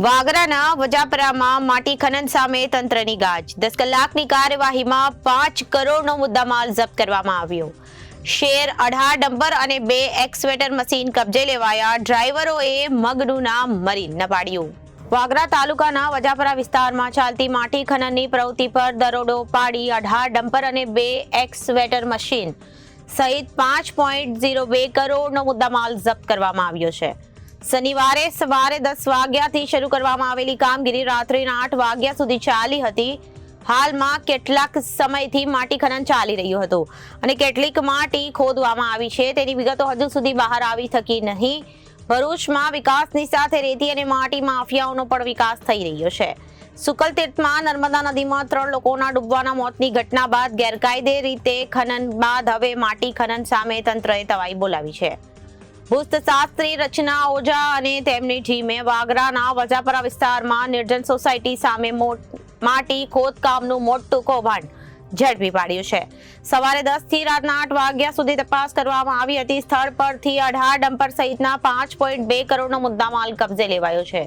વાગરાના વજાપરામાં માટી ખનન સામે તંત્રની ગાજ. 10 કલાકની કાર્યવાહીમાં 5 કરોડનો મુદ્દામાલ જપ્ત કરવામાં આવ્યો. શેર 18 ડમ્પર અને 2 એક્સવેટર મશીન કબજે લેવાયા. ડ્રાઈવરોએ મગનું નામ મરીન ન પાડ્યું. વાગરા તાલુકાના વજાપરા વિસ્તારમાં ચાલતી માટી ખનનની પ્રવૃત્તિ પર દરોડો પાડી 18 ડમ્પર અને 2 એક્સવેટર મશીન સહિત 5.02 કરોડનો મુદ્દામાલ જપ્ત કરવામાં આવ્યો છે. શનિવારે સવારે 10 વાગ્યાથી શરૂ કરવામાં આવેલી કામગીરી રાત્રિના 8 વાગ્યા સુધી ચાલી હતી. હાલમાં કેટલાક સમયથી માટી ખનન ચાલી રહ્યું હતું અને કેટલીક માટી ખોદવામાં આવી છે. તેની વિગતો હજુ સુધી બહાર આવી શકી નહીં. ભરૂચમાં વિકાસની સાથે રેતી અને માટી માફિયાઓનો પણ વિકાસ થઈ રહ્યો છે. સુકલતીર્થમાં નર્મદા નદીમાં 3 લોકોના ડૂબવાના મોતની ઘટના બાદ ગેરકાયદે રીતે ખનન બાદ હવે માટી ખનન સામે તંત્રએ તવાઈ બોલાવી છે. ભૂસ્તશાસ્ત્રી રચના ઓઝા અને તેમની ટીમે વાગરાના વજાપરા વિસ્તારમાં નિર્જન સોસાયટી સામે માટી ખોદકામનું મોટું કૌભાંડ ઝડપી પાડ્યું છે. સવારે 10 થી રાતના 8 વાગ્યા સુધી તપાસ કરવામાં આવી હતી. સ્થળ પરથી 18 ડમ્પર સહિતના 5.2 કરોડનો મુદ્દામાલ કબજે લેવાયો છે.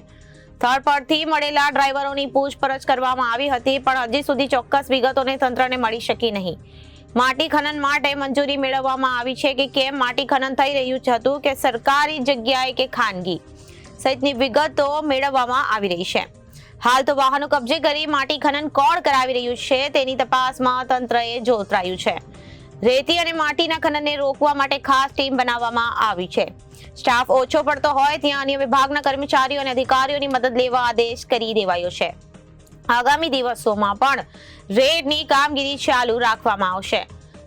સ્થળ પરથી મળેલા ડ્રાઈવરોની પૂછપરછ કરવામાં આવી હતી, પણ હજી સુધી ચોક્કસ વિગતોને તંત્રને મળી શકી નહીં. માટી ખનન માટે મંજૂરી મેળવવામાં આવી છે કે કેમ, માટી ખનન થઈ રહ્યું હતું કે સરકારી જગ્યાએ કે ખાનગી સહિતની વિગતો મેળવવામાં આવી રહી છે. હાલ તો વાહનો કબજે કરી માટી ખનન કોણ કરાવી રહ્યું છે તેની તપાસમાં તંત્રએ જોતરાયું છે. રેતી અને માટીના ખનનને રોકવા માટે ખાસ ટીમ બનાવવામાં આવી છે. સ્ટાફ ઓછો પડતો હોય ત્યાં અન્ય વિભાગના કર્મચારીઓ અને અધિકારીઓની મદદ લેવા આદેશ કરી દેવાયો છે. આગામી દિવસોમાં પણ રેડની કામગીરી ચાલુ રાખવામાં આવશે.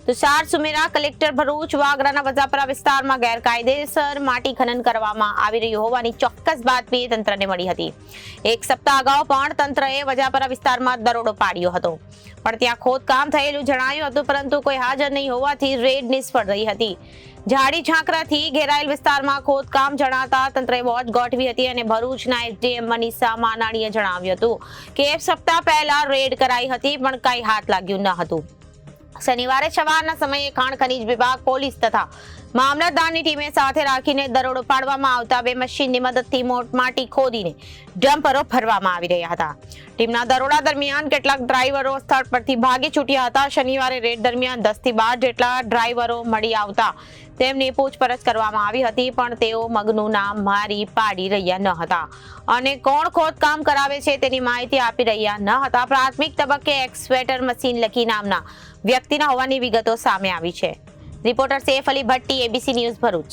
તુષાર સુમેરા, કલેક્ટર ભરૂચ. વાગરાના વજાપરા વિસ્તારમાં ગેરકાયદેસર માટી ખનન કરવામાં આવી રહ્યું હોવાની ચોક્કસ બાતમી તંત્રને મળી હતી. એક સપ્તાહ અગાઉ પણ તંત્રએ વજાપરા વિસ્તારમાં દરોડો પાડ્યો હતો, પણ ત્યાં ખોદકામ થયેલું જણાયું હતું, પરંતુ કોઈ હાજર નહીં હોવાથી રેડ નિષ્ફળ રહી હતી. ઝાડી ઝાંખરાથી ઘેરાયેલ વિસ્તારમાં ખોદકામ જણાતા તંત્રએ વોચ ગોઠવી હતી અને ભરૂચના એસડીએમ મનીષા માનાણીએ જણાવ્યું હતું કે એક સપ્તાહ પહેલા રેડ કરાઈ હતી, પણ કંઈ હાથ લાગ્યું ન હતું. શનિવારે સવારના સમયે ખાણ ખનીજ વિભાગ, પોલીસ તથા મામલતદારની ટીમે સાથે રાખીને દરોડો પાડવામાં આવતા 2 મશીનની મદદથી માટી ખોદીને ડમ્પરો ભરવામાં આવી રહ્યા હતા. ટીમના દરોડા દરમિયાન કેટલાક ડ્રાઈવરો સ્થળ પરથી ભાગી છૂટ્યા હતા. શનિવારે રેડ દરમિયાન 10 થી 12 જેટલા ડ્રાઈવરો મળી આવતા તેમની પૂછપરછ કરવામાં આવી હતી, પણ તેઓ મગનું નામ મારી પાડી રહ્યા ન હતા અને કોણ ખોદકામ કરાવે છે તેની માહિતી આપી રહ્યા ન હતા. પ્રાથમિક તબક્કે એક્સવેટર મશીન લકી નામના વ્યક્તિના હોવાની વિગતો સામે આવી છે. Reporter Saif Ali Bhatti, ABC news, Bharuch.